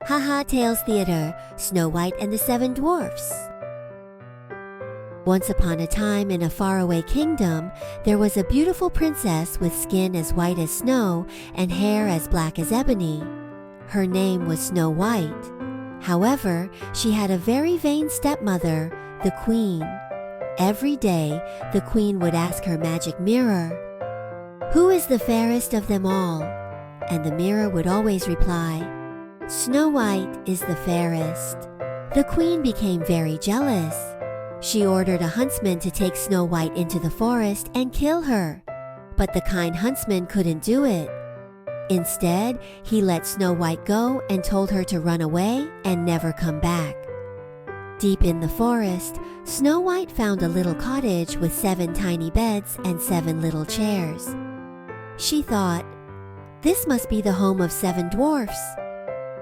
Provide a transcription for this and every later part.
Haha Tales Theater, Snow White and the Seven Dwarfs. Once upon a time in a faraway kingdom, there was a beautiful princess with skin as white as snow and hair as black as ebony. Her name was Snow White. However, she had a very vain stepmother, the queen. Every day, the queen would ask her magic mirror, "Who is the fairest of them all?" And the mirror would always reply, "Snow White is the fairest." The queen became very jealous. She ordered a huntsman to take Snow White into the forest and kill her. But the kind huntsman couldn't do it. Instead, he let Snow White go and told her to run away and never come back. Deep in the forest, Snow White found a little cottage with 7 tiny beds and 7 little chairs. She thought, "This must be the home of 7 dwarfs."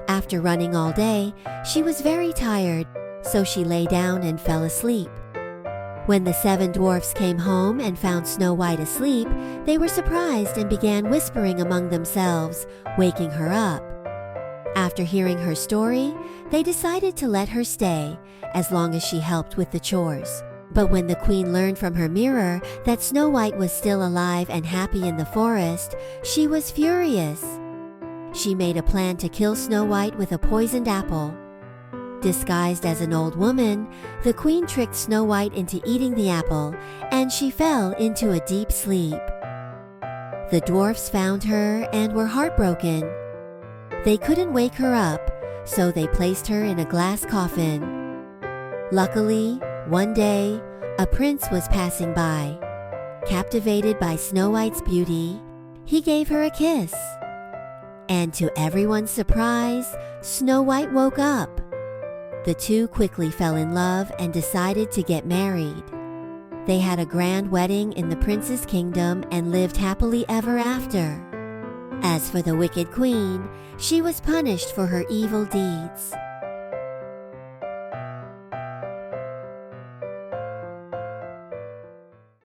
After running all day, she was very tired, so she lay down and fell asleep. When the 7 dwarfs came home and found Snow White asleep, they were surprised and began whispering among themselves, waking her up. After hearing her story, they decided to let her stay, as long as she helped with the chores. But when the queen learned from her mirror that Snow White was still alive and happy in the forest, she was furious. She made a plan to kill Snow White with a poisoned apple. Disguised as an old woman, the queen tricked Snow White into eating the apple, and she fell into a deep sleep. The dwarfs found her and were heartbroken. They couldn't wake her up, so they placed her in a glass coffin. Luckily, one day, a prince was passing by. Captivated by Snow White's beauty, he gave her a kiss. And to everyone's surprise, Snow White woke up. The two quickly fell in love and decided to get married. They had a grand wedding in the prince's kingdom and lived happily ever after. As for the wicked queen, she was punished for her evil deeds.